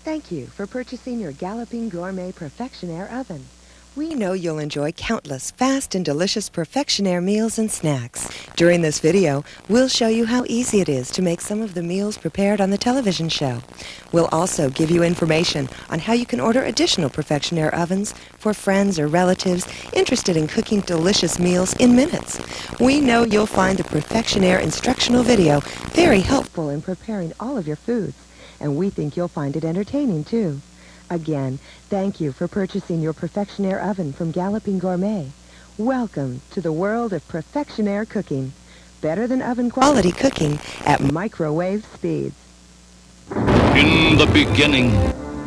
Thank you for purchasing your Galloping Gourmet Perfectionaire oven. We know you'll enjoy countless fast and delicious Perfectionaire meals and snacks. During this video, we'll show you how easy it is to make some of the meals prepared on the television show. We'll also give you information on how you can order additional Perfectionaire ovens for friends or relatives interested in cooking delicious meals in minutes. We know you'll find the Perfectionaire instructional video very helpful in preparing all of your foods, and we think you'll find it entertaining too. Again, thank you for purchasing your Perfectionaire oven from Galloping Gourmet. Welcome to the world of Perfectionaire cooking. Better than oven quality cooking at microwave speeds. In the beginning,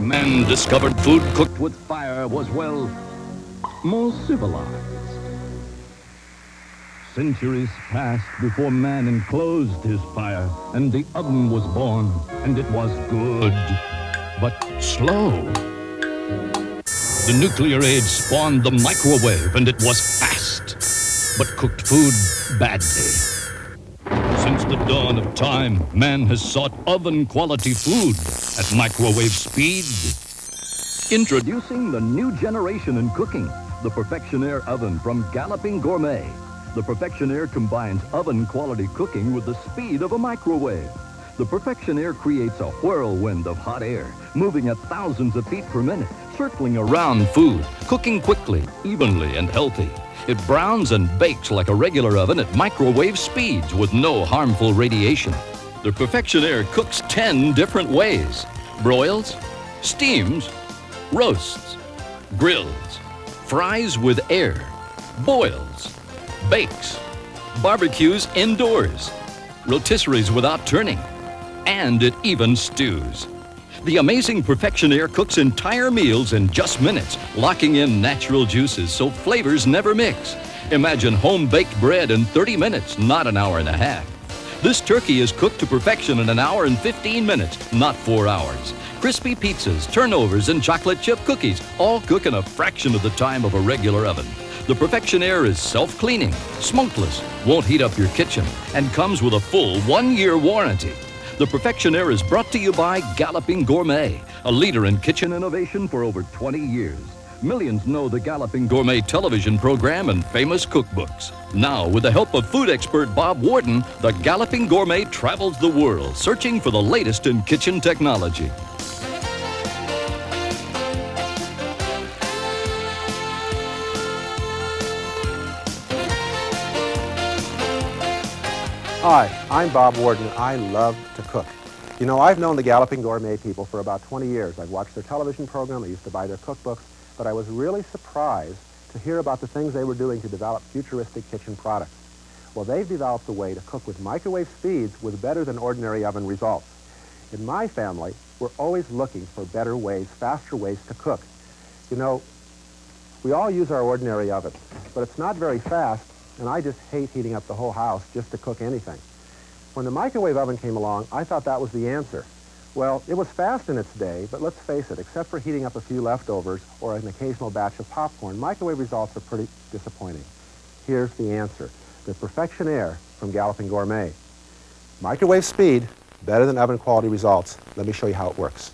man discovered food cooked with fire was, well, more civilized. Centuries passed before man enclosed his fire, and the oven was born, and it was good. But slow. The nuclear age spawned the microwave, and it was fast, but cooked food badly. Since the dawn of time, man has sought oven-quality food at microwave speed. Introducing the new generation in cooking, the Perfectionaire oven from Galloping Gourmet. The Perfectionaire combines oven-quality cooking with the speed of a microwave. The Perfectionaire creates a whirlwind of hot air, moving at thousands of feet per minute, circling around food, cooking quickly, evenly, and healthy. It browns and bakes like a regular oven at microwave speeds with no harmful radiation. The Perfectionaire cooks 10 different ways: broils, steams, roasts, grills, fries with air, boils, bakes, barbecues indoors, rotisseries without turning, and it even stews. The amazing Perfectionaire cooks entire meals in just minutes, locking in natural juices so flavors never mix. Imagine home-baked bread in 30 minutes, not an hour and a half. This turkey is cooked to perfection in an hour and 15 minutes, not 4 hours. Crispy pizzas, turnovers, and chocolate chip cookies all cook in a fraction of the time of a regular oven. The Perfectionaire is self-cleaning, smokeless, won't heat up your kitchen, and comes with a full 1-year warranty. The Perfectionaire is brought to you by Galloping Gourmet, a leader in kitchen innovation for over 20 years. Millions know the Galloping Gourmet television program and famous cookbooks. Now, with the help of food expert Bob Warden, the Galloping Gourmet travels the world, searching for the latest in kitchen technology. Hi, I'm Bob Warden, and I love to cook. You know, I've known the Galloping Gourmet people for about 20 years. I've watched their television program, I used to buy their cookbooks, but I was really surprised to hear about the things they were doing to develop futuristic kitchen products. Well, they've developed a way to cook with microwave speeds with better than ordinary oven results. In my family, we're always looking for better ways, faster ways to cook. You know, we all use our ordinary oven, but it's not very fast, and I just hate heating up the whole house just to cook anything. When the microwave oven came along, I thought that was the answer. Well, it was fast in its day, but let's face it, except for heating up a few leftovers or an occasional batch of popcorn, microwave results are pretty disappointing. Here's the answer: the Perfectionaire from Galloping Gourmet. Microwave speed, better than oven quality results. Let me show you how it works.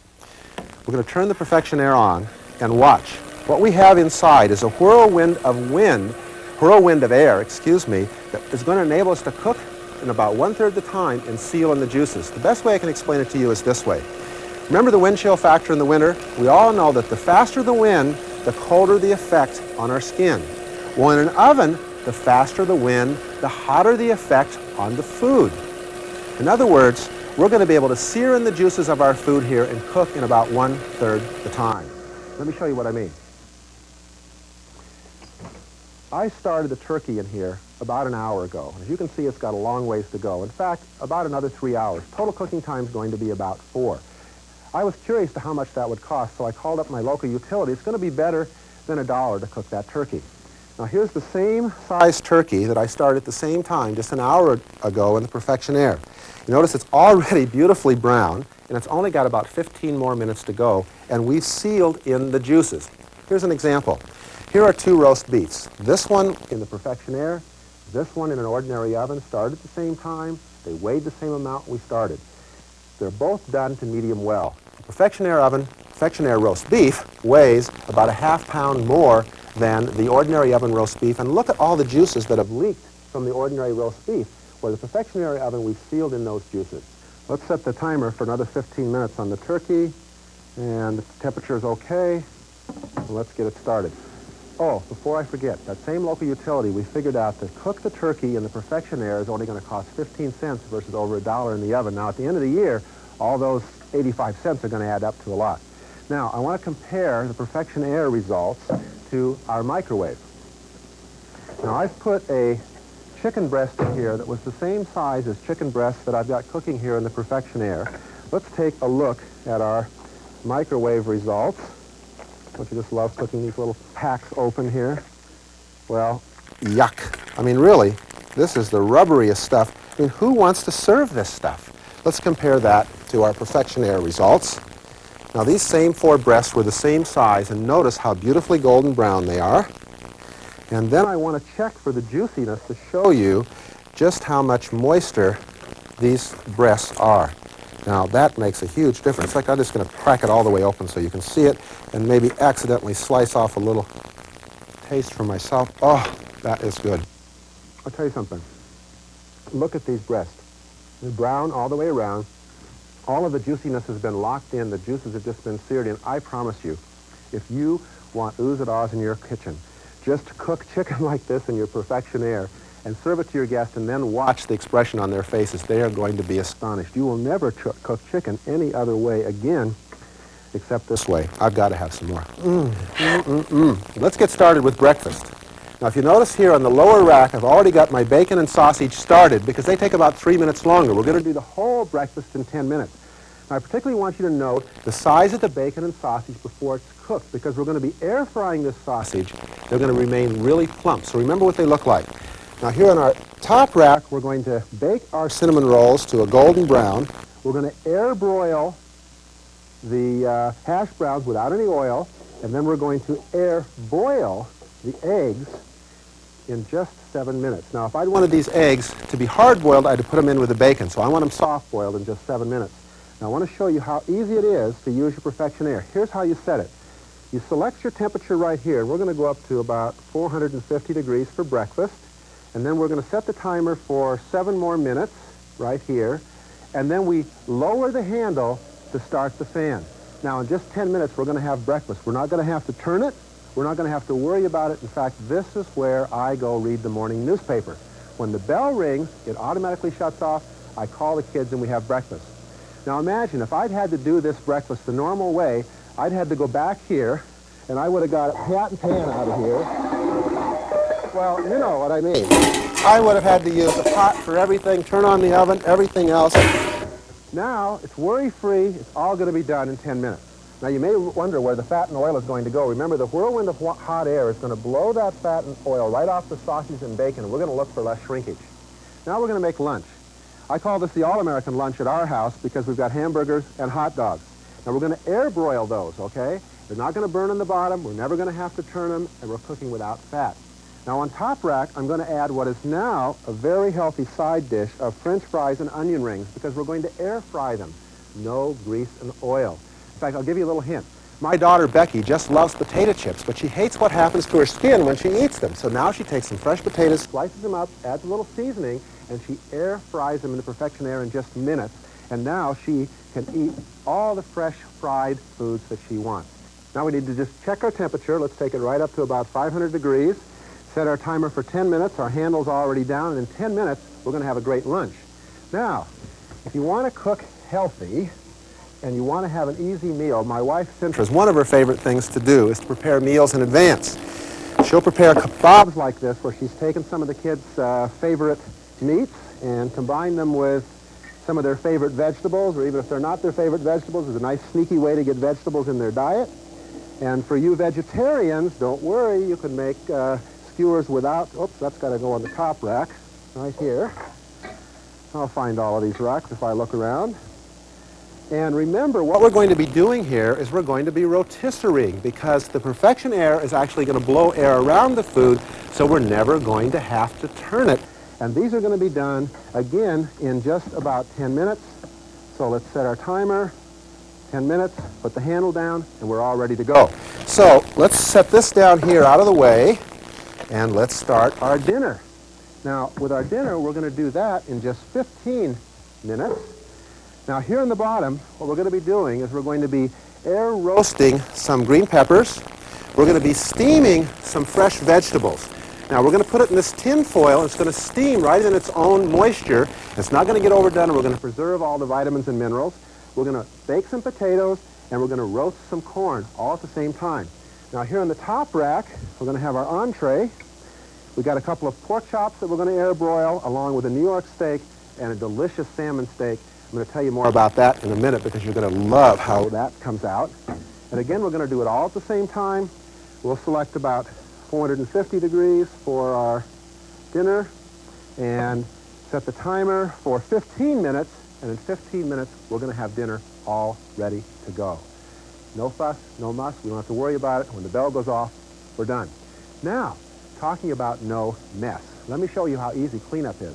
We're going to turn the Perfectionaire on and watch. What we have inside is a whirlwind of air, that is going to enable us to cook in about 1/3 the time and seal in the juices. The best way I can explain it to you is this way. Remember the wind chill factor in the winter? We all know that the faster the wind, the colder the effect on our skin. Well, in an oven, the faster the wind, the hotter the effect on the food. In other words, we're going to be able to sear in the juices of our food here and cook in about 1/3 the time. Let me show you what I mean. I started the turkey in here about an hour ago. As you can see, it's got a long ways to go. In fact, about another 3 hours. Total cooking time is going to be about 4. I was curious to how much that would cost, so I called up my local utility. It's going to be better than $1 to cook that turkey. Now, here's the same size turkey that I started at the same time just an hour ago in the Perfectionaire. You notice it's already beautifully brown, and it's only got about 15 more minutes to go, and we've sealed in the juices. Here's an example. Here are 2 roast beefs. This one in the Perfectionaire, this one in an ordinary oven, started at the same time. They weighed the same amount we started. They're both done to medium well. Perfection Aire oven, Perfection Aire roast beef weighs about a ½ pound more than the ordinary oven roast beef. And look at all the juices that have leaked from the ordinary roast beef, where the Perfection Aire oven, we've sealed in those juices. Let's set the timer for another 15 minutes on the turkey, and the temperature is okay. And let's get it started. Oh, before I forget, that same local utility, we figured out to cook the turkey in the Perfection Aire is only going to cost 15 cents versus over $1 in the oven. Now, at the end of the year, all those 85 cents are going to add up to a lot. Now, I want to compare the Perfection Aire results to our microwave. Now, I've put a chicken breast in here that was the same size as chicken breast that I've got cooking here in the Perfection Aire. Let's take a look at our microwave results. Don't you just love cooking these little packs open here? Well, yuck. I mean, really, this is the rubberiest stuff. I mean, who wants to serve this stuff? Let's compare that to our Perfection Aire results. Now, these same 4 breasts were the same size, and notice how beautifully golden brown they are. And then I want to check for the juiciness to show you just how much moister these breasts are. Now, that makes a huge difference. In fact, I'm just going to crack it all the way open so you can see it, and maybe accidentally slice off a little taste for myself. Oh, that is good. I'll tell you something. Look at these breasts. They're brown all the way around. All of the juiciness has been locked in. The juices have just been seared in. I promise you, if you want oohs and ahs in your kitchen, just cook chicken like this in your Perfection Aire and serve it to your guests, and then watch the expression on their faces. They are going to be astonished. You will never cook chicken any other way again except this way. I've got to have some more. Let's get started with breakfast. Now, if you notice here on the lower rack, I've already got my bacon and sausage started because they take about 3 minutes longer. We're going to do the whole breakfast in 10 minutes. Now, I particularly want you to note the size of the bacon and sausage before it's cooked, because we're going to be air frying this sausage. They're going to remain really plump. So remember what they look like. Now, here on our top rack, we're going to bake our cinnamon rolls to a golden brown. We're going to air broil the hash browns without any oil, and then we're going to air boil the eggs in just 7 minutes. Now, if I wanted these eggs to be hard-boiled, I'd put them in with the bacon, so I want them soft-boiled in just 7 minutes. Now, I want to show you how easy it is to use your Perfection Aire. Here's how you set it. You select your temperature right here, and we're going to go up to about 450 degrees for breakfast. And then we're going to set the timer for 7 more minutes right here. And then we lower the handle to start the fan. Now, in just 10 minutes, we're going to have breakfast. We're not going to have to turn it. We're not going to have to worry about it. In fact, this is where I go read the morning newspaper. When the bell rings, it automatically shuts off. I call the kids, and we have breakfast. Now, imagine if I'd had to do this breakfast the normal way, I'd had to go back here, and I would have got a pot and pan out of here. Well, you know what I mean. I would have had to use a pot for everything, turn on the oven, everything else. Now, it's worry-free. It's all going to be done in 10 minutes. Now, you may wonder where the fat and oil is going to go. Remember, the whirlwind of hot air is going to blow that fat and oil right off the sausage and bacon, and we're going to look for less shrinkage. Now we're going to make lunch. I call this the all-American lunch at our house because we've got hamburgers and hot dogs. Now, we're going to air broil those, okay? They're not going to burn on the bottom. We're never going to have to turn them, and we're cooking without fat. Now, on top rack, I'm going to add what is now a very healthy side dish of French fries and onion rings because we're going to air fry them. No grease and oil. In fact, I'll give you a little hint. My daughter, Becky, just loves potato chips, but she hates what happens to her skin when she eats them. So now she takes some fresh potatoes, slices them up, adds a little seasoning, and she air fries them in the Perfection Aire in just minutes. And now she can eat all the fresh fried foods that she wants. Now we need to just check our temperature. Let's take it right up to about 500 degrees. Set our timer for 10 minutes. Our handle's already down, and in 10 minutes, we're going to have a great lunch. Now, if you want to cook healthy and you want to have an easy meal, my wife, Cintra's, one of her favorite things to do is to prepare meals in advance. She'll prepare kebabs like this, where she's taken some of the kids' favorite meats and combined them with some of their favorite vegetables, or even if they're not their favorite vegetables, it's a nice sneaky way to get vegetables in their diet. And for you vegetarians, don't worry, you can make skewers without, oops, that's got to go on the top rack, right here. I'll find all of these racks if I look around. And remember, what we're going to be doing here is we're going to be rotisserieing, because the Perfection Aire is actually going to blow air around the food, so we're never going to have to turn it. And these are going to be done, again, in just about 10 minutes. So let's set our timer, 10 minutes, put the handle down, and we're all ready to go. So let's set this down here out of the way, and let's start our dinner. Now, with our dinner, we're going to do that in just 15 minutes. Now, here in the bottom, what we're going to be doing is we're going to be air roasting some green peppers. We're going to be steaming some fresh vegetables. Now, we're going to put it in this tin foil, and it's going to steam right in its own moisture. It's not going to get overdone, and we're going to preserve all the vitamins and minerals. We're going to bake some potatoes, and we're going to roast some corn all at the same time. Now, here on the top rack, we're going to have our entree. We've got a couple of pork chops that we're going to air broil, along with a New York steak and a delicious salmon steak. I'm going to tell you more about that in a minute because you're going to love how that comes out. And again, we're going to do it all at the same time. We'll select about 450 degrees for our dinner and set the timer for 15 minutes. And in 15 minutes, we're going to have dinner all ready to go. No fuss, no muss. We don't have to worry about it. When the bell goes off, we're done. Now, talking about no mess. Let me show you how easy cleanup is.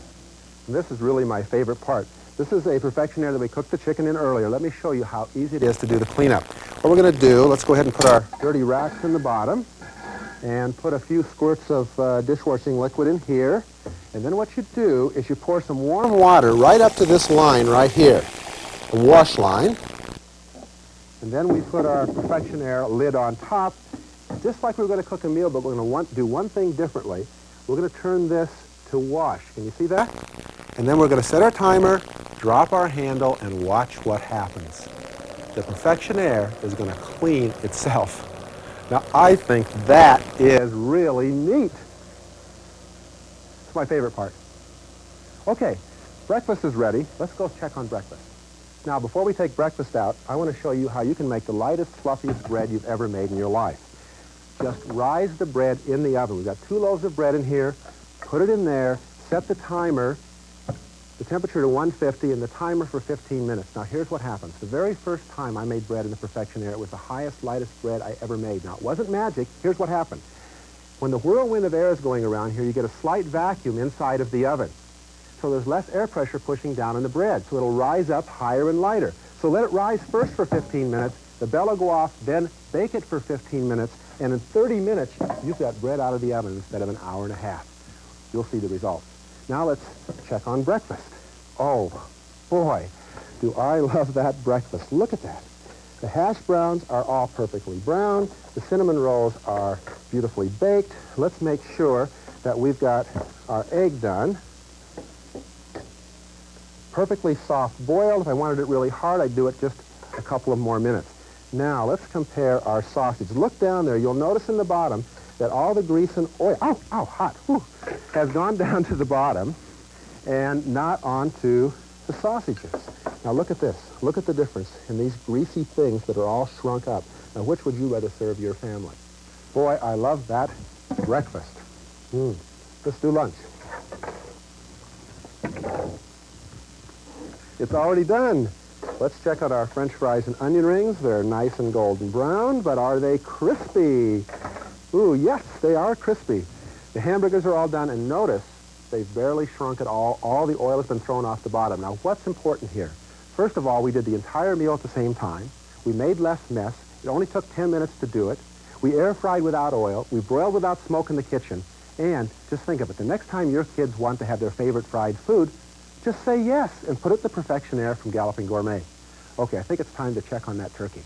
And this is really my favorite part. This is a Perfectionaire that we cooked the chicken in earlier. Let me show you how easy it is to do the cleanup. What we're going to do, let's go ahead and put our dirty racks in the bottom and put a few squirts of dishwashing liquid in here. And then what you do is you pour some warm water right up to this line right here, the wash line. And then we put our Perfectionaire lid on top, just like we're going to cook a meal, but we're going to do one thing differently. We're going to turn this to wash. Can you see that? And then we're going to set our timer, drop our handle, and watch what happens. The Perfectionaire is going to clean itself. Now, I think that is really neat. It's my favorite part. Okay, breakfast is ready. Let's go check on breakfast. Now, before we take breakfast out, I want to show you how you can make the lightest, fluffiest bread you've ever made in your life. Just rise the bread in the oven. We've got 2 loaves of bread in here. Put it in there. Set the timer, the temperature to 150, and the timer for 15 minutes. Now, here's what happens. The very first time I made bread in the Perfectionaire, it was the highest, lightest bread I ever made. Now, it wasn't magic. Here's what happened. When the whirlwind of air is going around here, you get a slight vacuum inside of the oven. So there's less air pressure pushing down on the bread. So it'll rise up higher and lighter. So let it rise first for 15 minutes. The bell will go off, then bake it for 15 minutes. And in 30 minutes, you've got bread out of the oven instead of an hour and a half. You'll see the results. Now let's check on breakfast. Oh, boy, do I love that breakfast. Look at that. The hash browns are all perfectly brown. The cinnamon rolls are beautifully baked. Let's make sure that we've got our egg done. Perfectly soft boiled. If I wanted it really hard, I'd do it just a couple of more minutes. Now, let's compare our sausage. Look down there. You'll notice in the bottom that all the grease and oil, hot, has gone down to the bottom and not onto the sausages. Now, look at this. Look at the difference in these greasy things that are all shrunk up. Now, which would you rather serve your family? Boy, I love that breakfast. Let's do lunch. It's already done. Let's check out our French fries and onion rings. They're nice and golden brown, but are they crispy? Ooh, yes, they are crispy. The hamburgers are all done, and notice they've barely shrunk at all. All the oil has been thrown off the bottom. Now, what's important here? First of all, we did the entire meal at the same time. We made less mess. It only took 10 minutes to do it. We air fried without oil. We broiled without smoke in the kitchen. And just think of it. The next time your kids want to have their favorite fried food, just say yes and put it in the Perfectionaire from Galloping Gourmet. Okay, I think it's time to check on that turkey.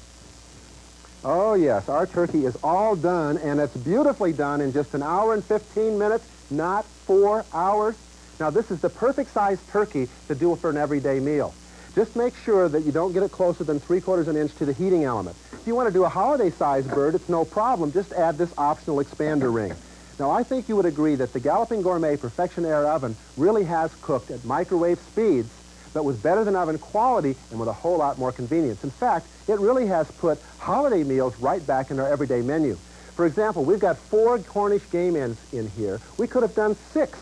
Oh, yes, our turkey is all done, and it's beautifully done in just 1 hour and 15 minutes, not 4 hours. Now, this is the perfect size turkey to do for an everyday meal. Just make sure that you don't get it closer than 3/4 an inch to the heating element. If you want to do a holiday-sized bird, it's no problem. Just add this optional expander ring. Now, I think you would agree that the Galloping Gourmet Perfectionaire oven really has cooked at microwave speeds, but was better than oven quality and with a whole lot more convenience. In fact, it really has put holiday meals right back in our everyday menu. For example, we've got 4 Cornish game ends in here. We could have done 6.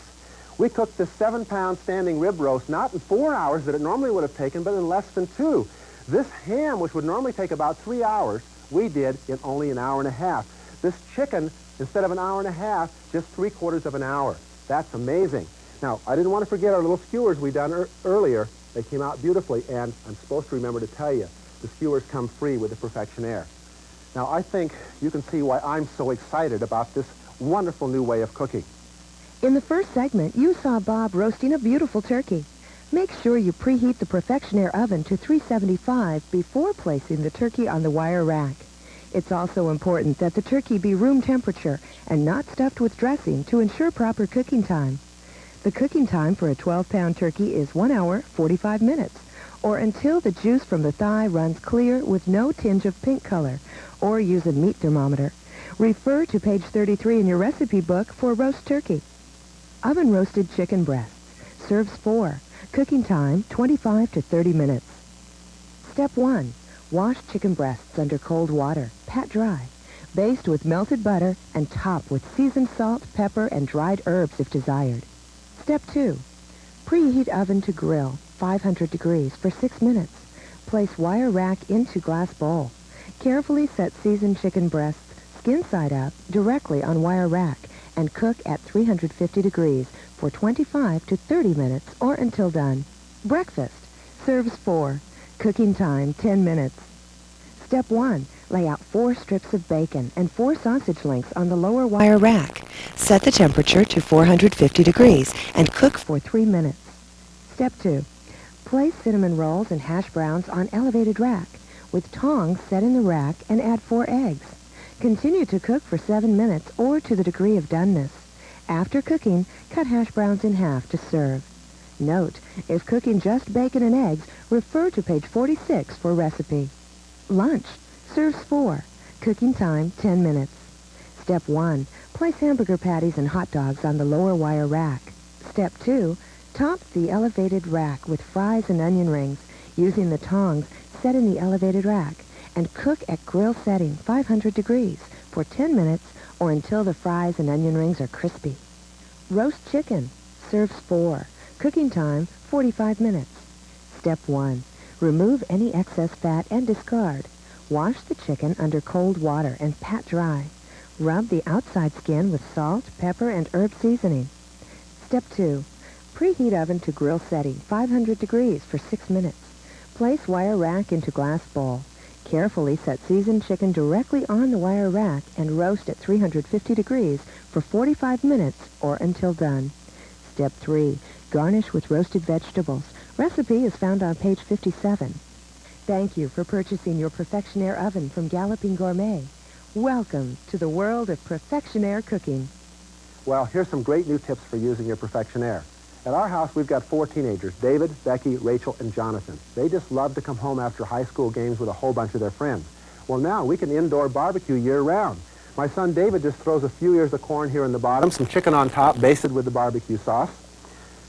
We cooked the 7-pound standing rib roast not in 4 hours that it normally would have taken, but in less than 2. This ham, which would normally take about 3 hours, we did in only 1 hour and a half. This chicken, instead of 1 hour and a half, just 3/4 of an hour. That's amazing. Now, I didn't want to forget our little skewers we done earlier. They came out beautifully, and I'm supposed to remember to tell you, The skewers come free with the Perfectionaire. Now, I think you can see why I'm so excited about this wonderful new way of cooking. In the first segment, you saw Bob roasting a beautiful turkey. Make sure you preheat the Perfectionaire oven to 375 before placing the turkey on the wire rack. It's also important that the turkey be room temperature and not stuffed with dressing to ensure proper cooking time. The cooking time for a 12-pound turkey is 1 hour, 45 minutes, or until the juice from the thigh runs clear with no tinge of pink color, or use a meat thermometer. Refer to page 33 in your recipe book for roast turkey. Oven roasted chicken breasts. Serves 4. Cooking time, 25 to 30 minutes. Step 1. Wash chicken breasts under cold water. Pat dry. Baste with melted butter and top with seasoned salt, pepper, and dried herbs if desired. Step 2. Preheat oven to grill, 500 degrees, for 6 minutes. Place wire rack into glass bowl. Carefully set seasoned chicken breasts, skin side up, directly on wire rack, and cook at 350 degrees for 25 to 30 minutes or until done. Breakfast. Serves 4. Cooking time, 10 minutes. Step 1. Lay out 4 strips of bacon and 4 sausage links on the lower wire rack. Set the temperature to 450 degrees and cook for 3 minutes. Step 2. Place cinnamon rolls and hash browns on elevated rack. With tongs, set in the rack and add 4 eggs. Continue to cook for 7 minutes or to the degree of doneness. After cooking, cut hash browns in half to serve. Note, if cooking just bacon and eggs, refer to page 46 for recipe. Lunch. Serves 4. Cooking time, 10 minutes. Step 1. Place hamburger patties and hot dogs on the lower wire rack. Step 2. Top the elevated rack with fries and onion rings. Using the tongs, set in the elevated rack and cook at grill setting 500 degrees for 10 minutes or until the fries and onion rings are crispy. Roast chicken. Serves 4. Cooking time, 45 minutes. Step 1. Remove any excess fat and discard. Wash the chicken under cold water and pat dry. Rub the outside skin with salt, pepper, and herb seasoning. Step 2. Preheat oven to grill setting 500 degrees for 6 minutes. Place wire rack into glass bowl. Carefully set seasoned chicken directly on the wire rack and roast at 350 degrees for 45 minutes or until done. Step 3. Garnish with roasted vegetables. Recipe is found on page 57. Thank you for purchasing your Perfectionaire oven from Galloping Gourmet. Welcome to the world of Perfectionaire cooking. Well, here's some great new tips for using your Perfectionaire. At our house, we've got 4 teenagers, David, Becky, Rachel, and Jonathan. They just love to come home after high school games with a whole bunch of their friends. Well, now we can indoor barbecue year-round. My son David just throws a few ears of corn here in the bottom, some chicken on top, basted with the barbecue sauce,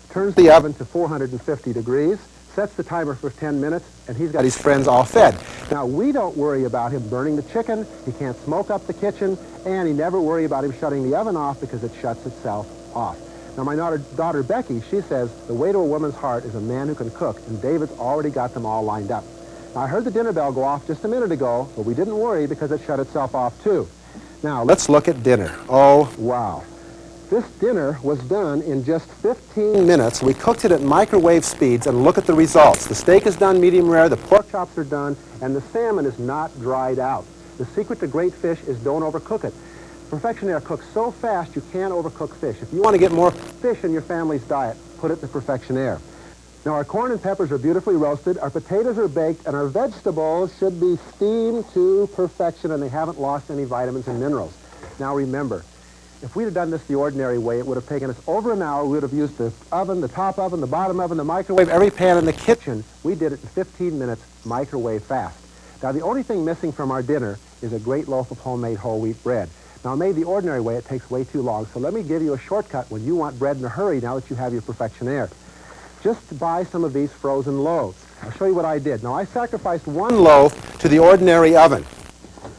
turns the oven to 450 degrees, sets the timer for 10 minutes, and he's got his friends all fed. Now, we don't worry about him burning the chicken, he can't smoke up the kitchen, and he never worry about him shutting the oven off because it shuts itself off. Now, my daughter Becky, she says, the way to a woman's heart is a man who can cook, and David's already got them all lined up. Now, I heard the dinner bell go off just a minute ago, but we didn't worry because it shut itself off, too. Now, let's look at dinner. Oh, wow. This dinner was done in just 15 minutes. We cooked it at microwave speeds, and look at the results. The steak is done medium rare, the pork chops are done, and the salmon is not dried out. The secret to great fish is don't overcook it. Perfectionaire cooks so fast you can't overcook fish. If you want to get more fish in your family's diet, put it in the Perfectionaire. Now, our corn and peppers are beautifully roasted, our potatoes are baked, and our vegetables should be steamed to perfection, and they haven't lost any vitamins and minerals. Now, remember, if we'd have done this the ordinary way, it would have taken us over an hour. We would have used the oven, the top oven, the bottom oven, the microwave, every pan in the kitchen. We did it in 15 minutes, microwave fast. Now, the only thing missing from our dinner is a great loaf of homemade whole wheat bread. Now, made the ordinary way, it takes way too long, so let me give you a shortcut when you want bread in a hurry now that you have your Perfectionaire. Just buy some of these frozen loaves. I'll show you what I did. Now, I sacrificed 1 loaf to the ordinary oven.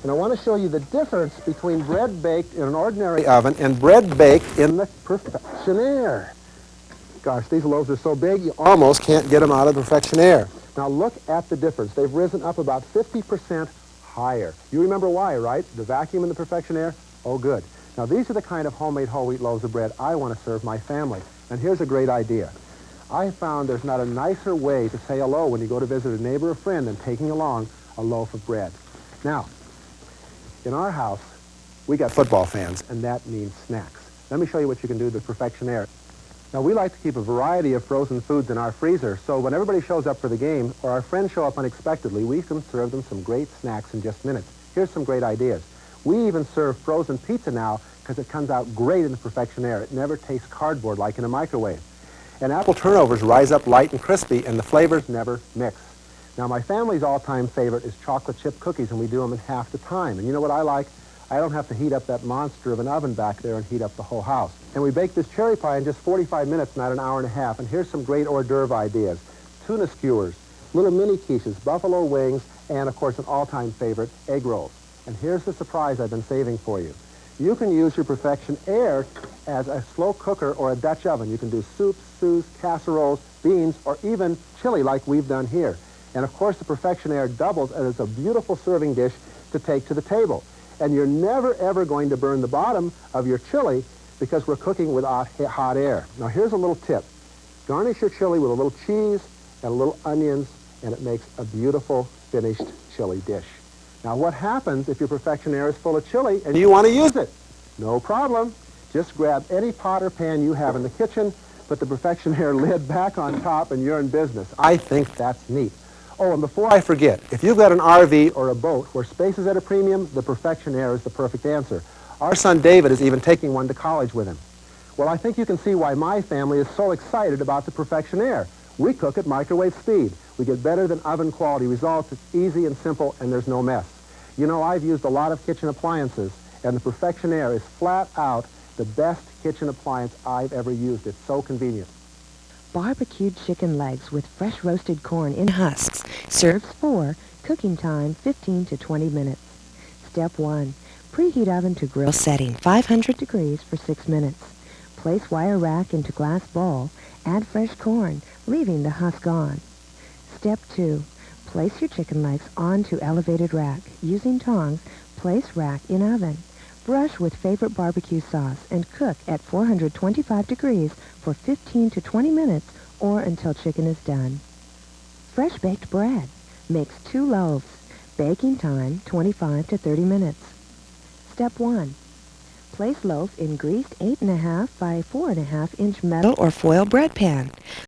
And I want to show you the difference between bread baked in an ordinary oven and bread baked in the Perfectionaire. Gosh, these loaves are so big, you almost can't get them out of the Perfectionaire. Now, look at the difference. They've risen up about 50% higher. You remember why, right? The vacuum in the Perfectionaire? Oh, good. Now, these are the kind of homemade whole wheat loaves of bread I want to serve my family. And here's a great idea. I found there's not a nicer way to say hello when you go to visit a neighbor or friend than taking along a loaf of bread. Now, in our house, we got football fans, and that means snacks. Let me show you what you can do with Perfection Aire. Now, we like to keep a variety of frozen foods in our freezer, so when everybody shows up for the game or our friends show up unexpectedly, we can serve them some great snacks in just minutes. Here's some great ideas. We even serve frozen pizza now because it comes out great in the Perfection Aire. It never tastes cardboard like in a microwave. And apple turnovers rise up light and crispy, and the flavors never mix. Now, my family's all-time favorite is chocolate chip cookies, and we do them in half the time. And you know what I like? I don't have to heat up that monster of an oven back there and heat up the whole house. And we bake this cherry pie in just 45 minutes, not an hour and a half. And here's some great hors d'oeuvre ideas. Tuna skewers, little mini quiches, buffalo wings, and, of course, an all-time favorite, egg rolls. And here's the surprise I've been saving for you. You can use your Perfection Aire as a slow cooker or a Dutch oven. You can do soups, stews, casseroles, beans, or even chili like we've done here. And, of course, the Perfection Aire doubles as a beautiful serving dish to take to the table. And you're never, ever going to burn the bottom of your chili because we're cooking with hot air. Now, here's a little tip. Garnish your chili with a little cheese and a little onions, and it makes a beautiful finished chili dish. Now, what happens if your Perfection Aire is full of chili and you want to use it? No problem. Just grab any pot or pan you have in the kitchen, put the Perfection Aire lid back on top, and you're in business. I think that's neat. Oh, and before I forget, if you've got an RV or a boat where space is at a premium, the Perfection Aire is the perfect answer. Our son David is even taking one to college with him. Well, I think you can see why my family is so excited about the Perfection Aire. We cook at microwave speed. We get better than oven quality results. It's easy and simple, and there's no mess. You know, I've used a lot of kitchen appliances, and the Perfection Aire is flat out the best kitchen appliance I've ever used. It's so convenient. Barbecued chicken legs with fresh roasted corn in husks. Serves 4. Cooking time 15 to 20 minutes. Step 1. Preheat oven to grill setting 500 degrees for 6 minutes. Place wire rack into glass bowl. Add fresh corn, leaving the husk on. Step 2. Place your chicken legs onto elevated rack. Using tongs, place rack in oven. Brush with favorite barbecue sauce and cook at 425 degrees for 15 to 20 minutes or until chicken is done. Fresh baked bread. Makes 2 loaves. Baking time 25 to 30 minutes. Step 1. Place loaf in greased 8.5 by 4.5 inch metal or foil bread pan.